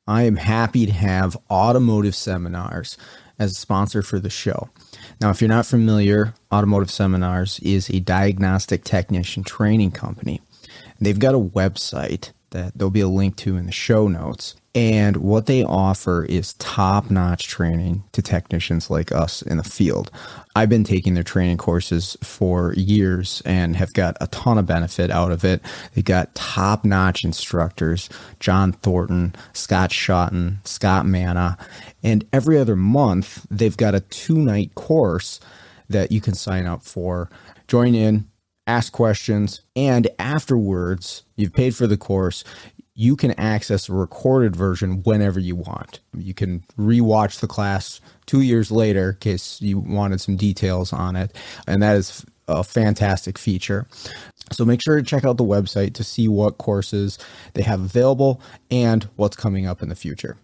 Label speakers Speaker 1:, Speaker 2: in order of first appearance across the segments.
Speaker 1: I am happy to have Automotive Seminars as a sponsor for the show. Now, if you're not familiar, Automotive Seminars is a diagnostic technician training company. They've got a website that there'll be a link to in the show notes. And what they offer is top-notch training to technicians like us in the field. I've been taking their training courses for years and have got a ton of benefit out of it. They've got top-notch instructors, John Thornton, Scott Shotton, Scott Manna, and every other month they've got a 2-night course that you can sign up for. Join in, ask questions, and afterwards, you've paid for the course, you can access a recorded version whenever you want. You can rewatch the class 2 years later in case you wanted some details on it, and that is a fantastic feature. So make sure to check out the website to see what courses they have available and what's coming up in the future.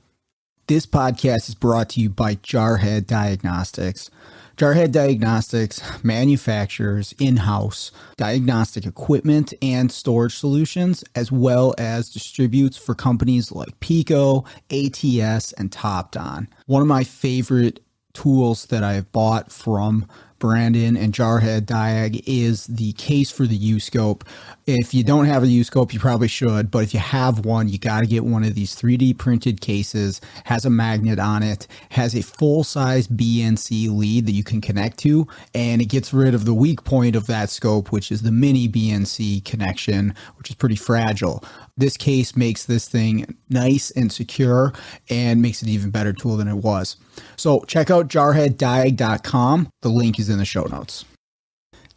Speaker 1: This podcast is brought to you by Jarhead Diagnostics. Jarhead Diagnostics manufactures in-house diagnostic equipment and storage solutions, as well as distributes for companies like Pico, ATS, and TopDon. One of my favorite tools that I've bought from Brandon and Jarhead Diag is the case for the U-Scope. If you don't have a U-Scope, you probably should, but if you have one, you got to get one of these 3D printed cases, has a magnet on it, has a full-size BNC lead that you can connect to, and it gets rid of the weak point of that scope, which is the mini BNC connection, which is pretty fragile. This case makes this thing nice and secure and makes it an even better tool than it was. So check out jarheaddiag.com. The link is in the show notes.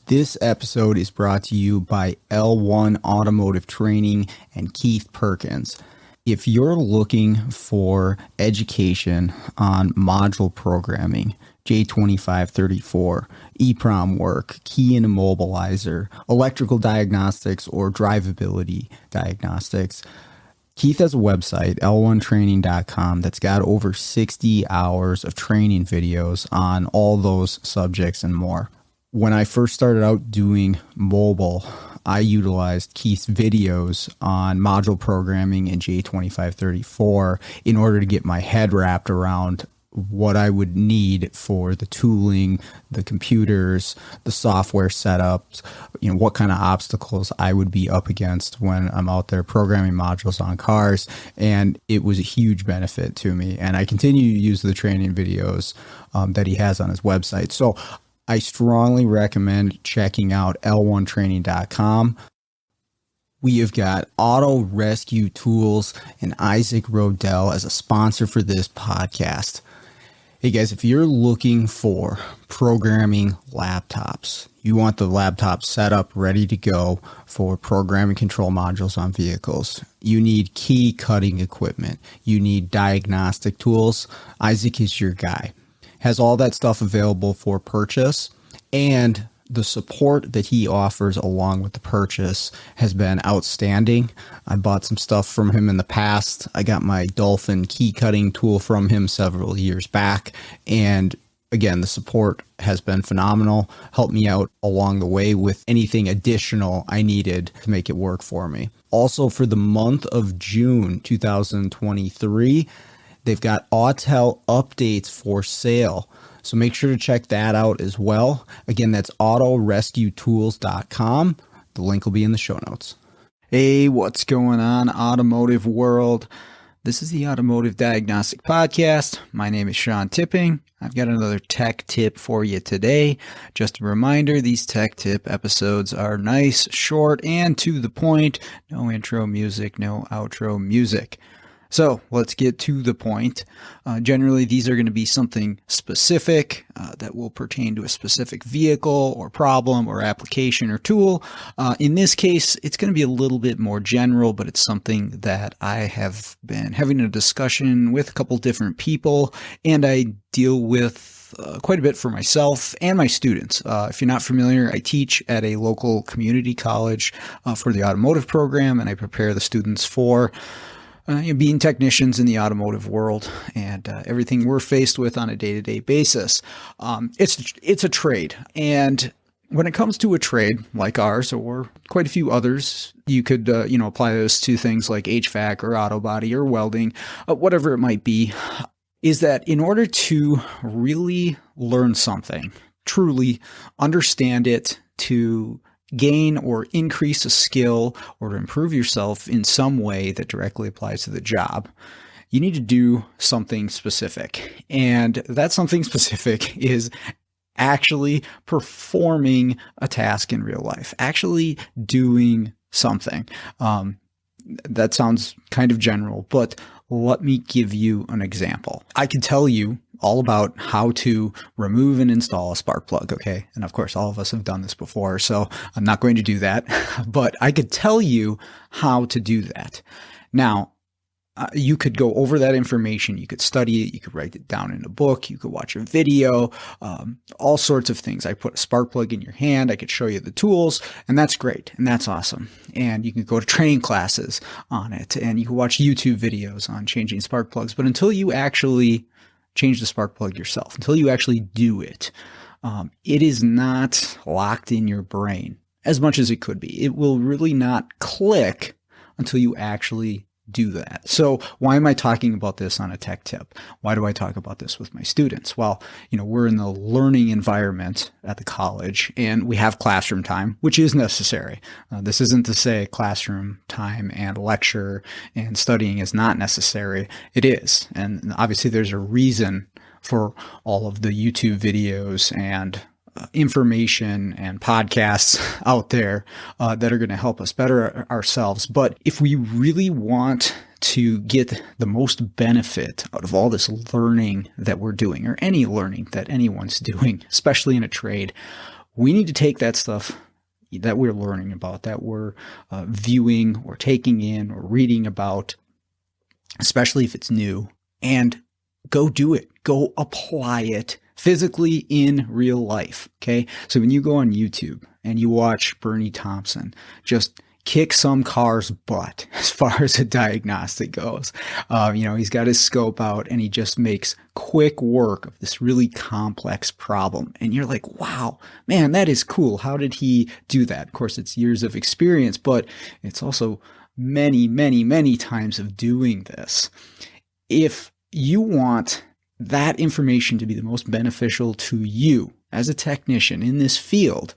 Speaker 1: This episode is brought to you by L1 Automotive Training and Keith Perkins. If you're looking for education on module programming, J2534, EEPROM work, key and immobilizer, electrical diagnostics, or drivability diagnostics, Keith has a website, l1training.com, that's got over 60 hours of training videos on all those subjects and more. When I first started out doing mobile, I utilized Keith's videos on module programming in J2534 in order to get my head wrapped around what I would need for the tooling, the computers, the software setups, what kind of obstacles I would be up against when I'm out there programming modules on cars. And it was a huge benefit to me. And I continue to use the training videos that he has on his website. So I strongly recommend checking out l1training.com. We have got Auto Rescue Tools and Isaac Rodell as a sponsor for this podcast. Hey guys, if you're looking for programming laptops, you want the laptop set up ready to go for programming control modules on vehicles, you need key cutting equipment, you need diagnostic tools, Isaac is your guy. Has all that stuff available for purchase, and the support that he offers along with the purchase has been outstanding. I bought some stuff from him in the past. I got my Dolphin key cutting tool from him several years back. And again, the support has been phenomenal. Helped me out along the way with anything additional I needed to make it work for me. Also, for the month of June 2023, they've got Autel updates for sale. So make sure to check that out as well. Again, that's autorescuetools.com. The link will be in the show notes. Hey, what's going on, automotive world? This is the Automotive Diagnostic Podcast. My name is Sean Tipping. I've got another tech tip for you today. Just a reminder, these tech tip episodes are nice, short, and to the point. No intro music, no outro music. So let's get to the point. Generally, these are going to be something specific that will pertain to a specific vehicle or problem or application or tool. In this case, it's going to be a little bit more general, but it's something that I have been having a discussion with a couple different people, and I deal with quite a bit for myself and my students. If you're not familiar, I teach at a local community college for the automotive program, and I prepare the students for being technicians in the automotive world and everything we're faced with on a day-to-day basis. It's a trade, and
Speaker 2: When it comes to a trade like ours or quite a few others, you could, apply those to things like HVAC or auto body or welding, whatever it might be, is that in order to really learn something, truly understand it, to gain or increase a skill or to improve yourself in some way that directly applies to the job, you need to do something specific. And that something specific is actually performing a task in real life, actually doing something. That sounds kind of general, but let me give you an example. I can tell you all about how to remove and install a spark plug, okay? And of course, all of us have done this before, so I'm not going to do that, but I could tell you how to do that. Now, you could go over that information, you could study it, you could write it down in a book, you could watch a video, all sorts of things. I put a spark plug in your hand, I could show you the tools, and that's great, and that's awesome. And you can go to training classes on it, and you can watch YouTube videos on changing spark plugs. But until you actually change the spark plug yourself, until you actually do it, it is not locked in your brain as much as it could be. It will really not click until you actually do that. So why am I talking about this on a tech tip? Why do I talk about this with my students? Well, we're in the learning environment at the college and we have classroom time, which is necessary. This isn't to say classroom time and lecture and studying is not necessary. It is. And obviously there's a reason for all of the YouTube videos and information and podcasts out there that are going to help us better ourselves. But if we really want to get the most benefit out of all this learning that we're doing, or any learning that anyone's doing, especially in a trade, we need to take that stuff that we're learning about, that we're viewing or taking in or reading about, especially if it's new, and go do it. Go apply it physically in real life. Okay. So when you go on YouTube and you watch Bernie Thompson just kick some car's butt as far as a diagnostic goes, he's got his scope out and he just makes quick work of this really complex problem. And you're like, wow, man, that is cool. How did he do that? Of course, it's years of experience, but it's also many, many, many times of doing this. If you want that information to be the most beneficial to you as a technician in this field,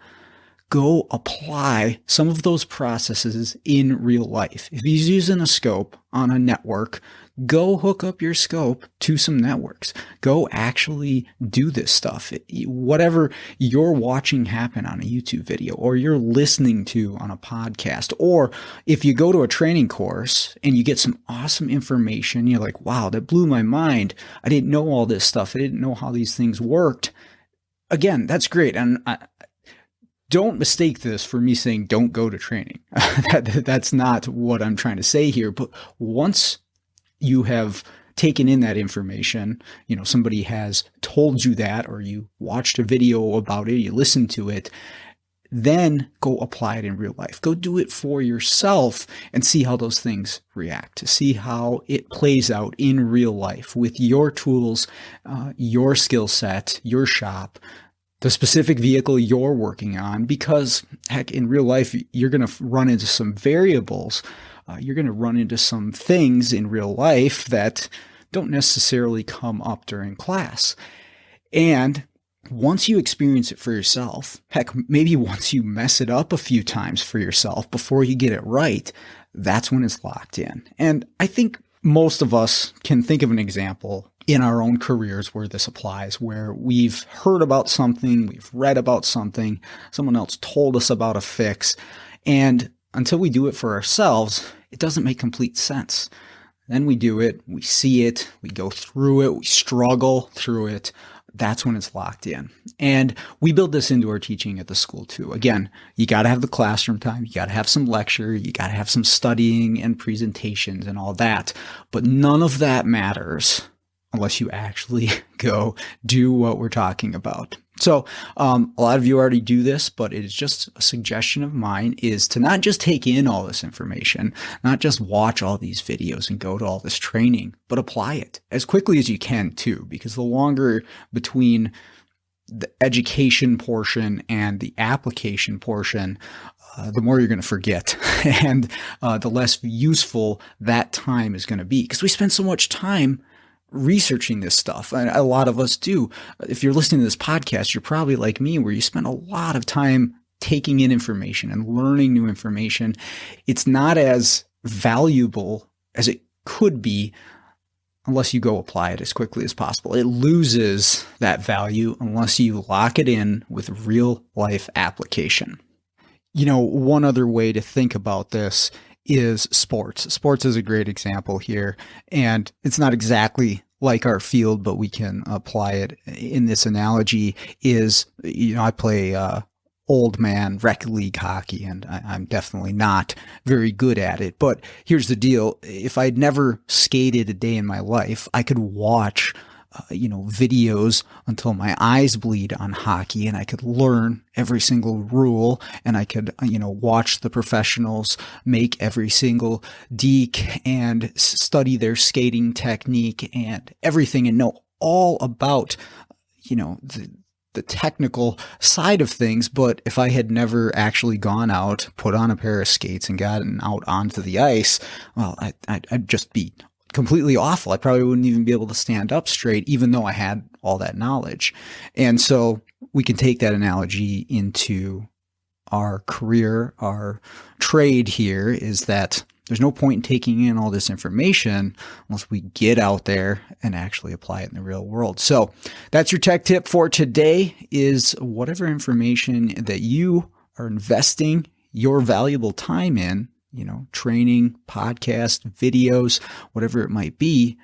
Speaker 2: go apply some of those processes in real life. If he's using a scope on a network, go hook up your scope to some networks. Go actually do this stuff. Whatever you're watching happen on a YouTube video or you're listening to on a podcast, or if you go to a training course and you get some awesome information, you're like, wow, that blew my mind. I didn't know all this stuff. I didn't know how these things worked. Again, that's great. And don't mistake this for me saying don't go to training. That's not what I'm trying to say here. But once you have taken in that information, somebody has told you that, or you watched a video about it, you listened to it, then go apply it in real life. Go do it for yourself and see how those things react, to see how it plays out in real life with your tools, your skill set, your shop, the specific vehicle you're working on, because heck, in real life, you're going to run into some variables. You're going to run into some things in real life that don't necessarily come up during class. And once you experience it for yourself, heck, maybe once you mess it up a few times for yourself before you get it right, that's when it's locked in. And I think most of us can think of an example in our own careers where this applies, where we've heard about something, we've read about something, someone else told us about a fix, and until we do it for ourselves, it doesn't make complete sense. Then we do it, we see it, we go through it, we struggle through it. That's when it's locked in. And we build this into our teaching at the school too. Again, you got to have the classroom time, you got to have some lecture, you got to have some studying and presentations and all that. But none of that matters unless you actually go do what we're talking about. So a lot of you already do this, but it is just a suggestion of mine, is to not just take in all this information, not just watch all these videos and go to all this training, but apply it as quickly as you can too, because the longer between the education portion and the application portion, the more you're going to forget and the less useful that time is going to be, because we spend so much time researching this stuff. And a lot of us do. If you're listening to this podcast, you're probably like me, where you spend a lot of time taking in information and learning new information. It's not as valuable as it could be unless you go apply it as quickly as possible. It loses that value unless you lock it in with real life application. You know, one other way to think about this is sports. Sports is a great example here, and it's not exactly like our field, but we can apply it in this analogy. Is, you know, I play old man rec league hockey, and I'm definitely not very good at it. But here's the deal. If I'd never skated a day in my life, I could watch videos until my eyes bleed on hockey, and I could learn every single rule, and I could, watch the professionals make every single deke and study their skating technique and everything, and know all about, the technical side of things. But if I had never actually gone out, put on a pair of skates and gotten out onto the ice, well, I'd just be completely awful. I probably wouldn't even be able to stand up straight, even though I had all that knowledge. And so we can take that analogy into our career, our trade here, is that there's no point in taking in all this information unless we get out there and actually apply it in the real world. So that's your tech tip for today, is whatever information that you are investing your valuable time in, training, podcast, videos, whatever it might be,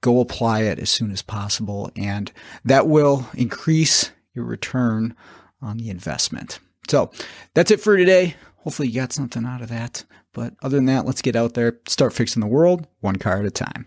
Speaker 2: go apply it as soon as possible. And that will increase your return on the investment. So that's it for today. Hopefully you got something out of that. But other than that, let's get out there, start fixing the world one car at a time.